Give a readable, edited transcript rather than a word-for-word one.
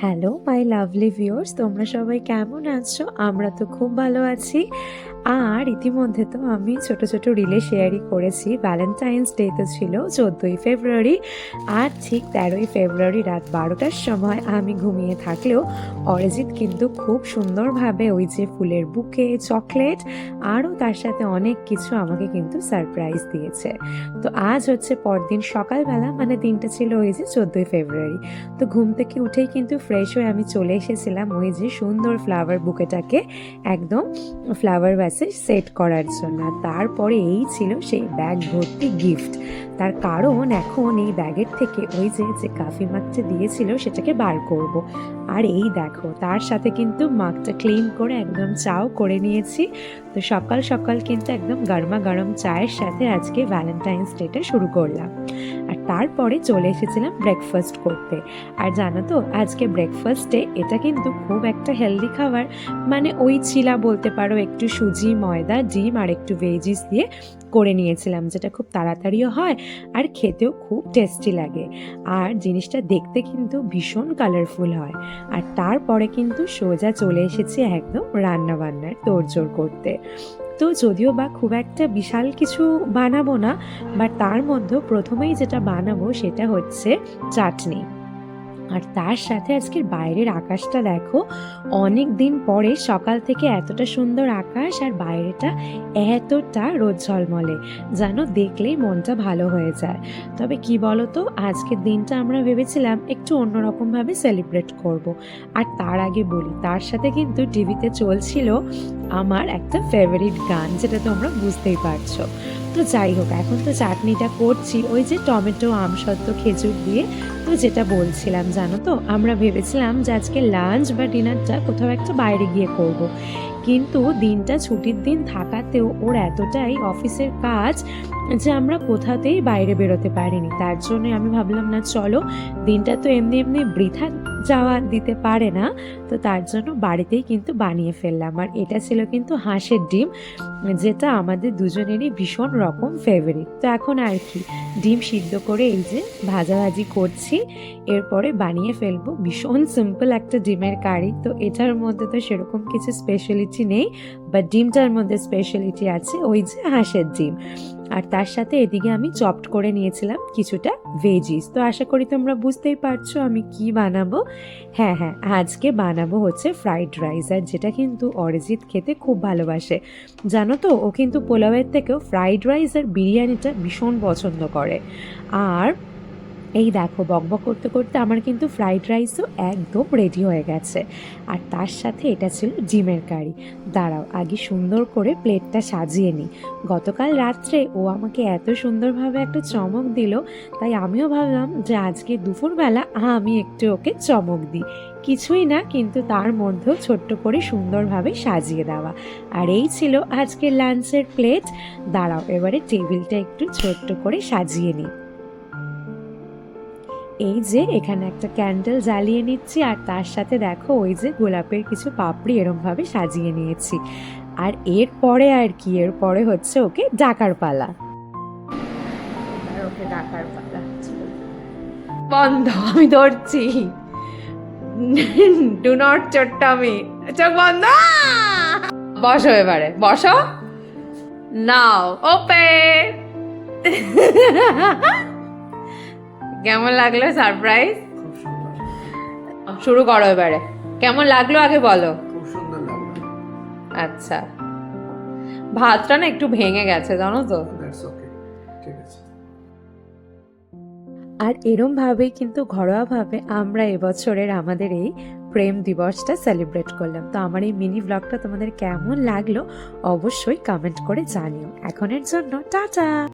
Hello my lovely viewers, তোমরা সবাই কেমন আছো? আমরা তো খুব ভালো আছি। আর ইতিমধ্যে তো আমি ছোট ছোট রিলে শেয়ারই করেছি। ভ্যালেন্টাইন্স ডে তো ছিল 14ই ফেব্রুয়ারি, আর ঠিক 13ই ফেব্রুয়ারি রাত 12টার সময় আমি ঘুমিয়ে থাকলেও অরিজিৎ কিন্তু খুব সুন্দরভাবে ওই যে ফুলের বুকে, চকলেট আরও তার সাথে অনেক কিছু আমাকে কিন্তু সারপ্রাইজ দিয়েছে। তো আজ হচ্ছে পরদিন সকালবেলা, মানে দিনটা ছিল ওই যে 14ই ফেব্রুয়ারি। তো ঘুম থেকে উঠেই কিন্তু ফ্রেশ হয়ে আমি চলে এসেছিলাম ওই যে সুন্দর ফ্লাওয়ার বুকেটাকে একদম ফ্লাওয়ার ভ্যাসে সেট করার জন্য। তারপরে এই ছিল সেই ব্যাগ ভর্তি গিফট। তার কারণ এখন এই ব্যাগের থেকে ওই যে যে কাফি মাগটা দিয়েছিল সেটাকে বার করব। আর এই দেখো, তার সাথে কিন্তু মাগটা ক্লিন করে একদম চাও করে নিয়েছি। তো সকাল সকাল কিন্তু একদম গরমা গরম চায়ের সাথে আজকে ভ্যালেন্টাইন্স ডেটা শুরু করলাম। আর তারপরে চলে এসেছিলাম ব্রেকফাস্ট করতে। আর জানো তো, আজকে ব্রেকফাস্টে এটা কিন্তু খুব একটা হেলদি খাবার, মানে ওই চিলা বলতে পারো, একটু সুজি, ময়দা, ডিম আর একটু ভেজিস দিয়ে করে নিয়েছিলাম, যেটা খুব তাড়াতাড়িও হয় আর খেতেও খুব টেস্টি লাগে। আর জিনিসটা দেখতে কিন্তু ভীষণ কালারফুল হয়। আর তারপরে কিন্তু সোজা চলে এসেছি একদম রান্না বান্নার তোড়জোড় করতে। তো যদিও বা খুব একটা বিশাল কিছু বানাবো না, বাট তার মধ্যে প্রথমেই যেটা বানাবো সেটা হচ্ছে চাটনি। আর তার সাথে আজকের বাইরের আকাশটা দেখো, অনেক দিন পরে সকাল থেকে এতটা সুন্দর আকাশ, আর বাইরেটা এতটা রোদ ঝলমলে, যেন দেখলেই মনটা ভালো হয়ে যায়। তবে কি বলো তো, আজকের দিনটা আমরা ভেবেছিলাম একটু অন্যরকমভাবে সেলিব্রেট করব। আর তার আগে বলি, তার সাথে কিন্তু টিভিতে চলছিল আমার একটা ফেভারিট গান, যেটা তোমরা বুঝতেই পারছো। তো যাই হোক, এখন তো চাটনিটা করছি ওই যে টমেটো, আমসত্ত্ব, খেজুর দিয়ে। তো যেটা বলছিলাম, জানো তো, আমরা ভেবেছিলাম যে আজকে লাঞ্চ বা ডিনারটা কোথাও একটা বাইরে গিয়ে করব। কিন্তু দিনটা ছুটির দিন থাকাতেও ওর এতটাই অফিসের কাজ যে আমরা কোথাতেই বাইরে বেরোতে পারিনি। তার জন্য আমি ভাবলাম, না চলো, দিনটা তো এমনি এমনি বৃথা যাওয়া দিতে পারে না, তো তার জন্য বাড়িতেই কিন্তু বানিয়ে ফেললাম। আর এটা ছিল কিন্তু হাঁসের ডিম, যেটা আমাদের দুজনেরই ভীষণ রকম ফেভারিট। তো এখন আর কি, ডিম সিদ্ধ করে এই যে ভাজাভাজি করছি, এরপরে বানিয়ে ফেলবো ভীষণ সিম্পল একটা ডিমের কারি। তো এটার মধ্যে তো সেরকম কিছু স্পেশালিটি নেই, বাট ডিমটার মধ্যে স্পেশালিটি আছে ওই যে হাঁসের ডিম। আর তার সাথে এদিকে আমি চপড করে নিয়েছিলাম কিছুটা ভেজিস। তো আশা করি তোমরা বুঝতেই পারছো আমি কি বানাবো। হ্যাঁ হ্যাঁ, আজকে বানাবো হচ্ছে ফ্রাইড রাইস, আর যেটা কিন্তু অরিজিৎ খেতে খুব ভালোবাসে। জানো তো, ও কিন্তু পোলাওয়ের থেকেও ফ্রাইড রাইস আর বিরিয়ানিটা ভীষণ পছন্দ করে। আর এই দেখো, বকবক করতে করতে আমার কিন্তু ফ্রাইড রাইসও একদম রেডি হয়ে গেছে। আর তার সাথে এটা ছিল ডিমের কারি। দাঁড়াও, আগে সুন্দর করে প্লেটটা সাজিয়ে নিই। গতকাল রাত্রে ও আমাকে এত সুন্দরভাবে একটা চমক দিল, তাই আমিও ভাবলাম যে আজকে দুপুরবেলা আমি একটু ওকে চমক দিই। কিছুই না, কিন্তু তার মধ্যেও ছোট্ট করে সুন্দরভাবে সাজিয়ে দেওয়া। আর এই ছিল আজকের লাঞ্চের প্লেট। দাঁড়াও, এবারে টেবিলটা একটু ছোট্ট করে সাজিয়ে নিই। এই যে এখানে একটা ক্যান্ডেল জ্বালিয়ে নিচ্ছি, আর তার সাথে দেখো ওই যে গোলাপের কিছু পাপড়ি এরমভাবে সাজিয়ে নিয়েছি। আর এরপরে আর কি, এরপরে হচ্ছে ওকে ডাকার পালা। ওকে ডাকার পালা, বন্ধ, আমি ধরছি। ডু নট চট্টামি, চোখ বন্ধ। বসো, এবারে বসো, নাও ওপেন। কেমন লাগলো সারপ্রাইজ? শুরু করো এবারে, কেমন লাগলো আগে বলো। খুব সুন্দর লাগলো। আচ্ছা, ভাতটা না একটু ভেঙে গেছে, জানো তো। দ্যাটস ওকে, ঠিক আছে। আর এরম ভাবেই কিন্তু ঘরোয়াভাবে আমরা এবছরের আমাদের এই প্রেম দিবসটা সেলিব্রেট করলাম। তো আমার এই মিনি ব্লগটা তোমাদের কেমন লাগলো অবশ্যই কমেন্ট করে জানিও। এখনের জন্য টাটা।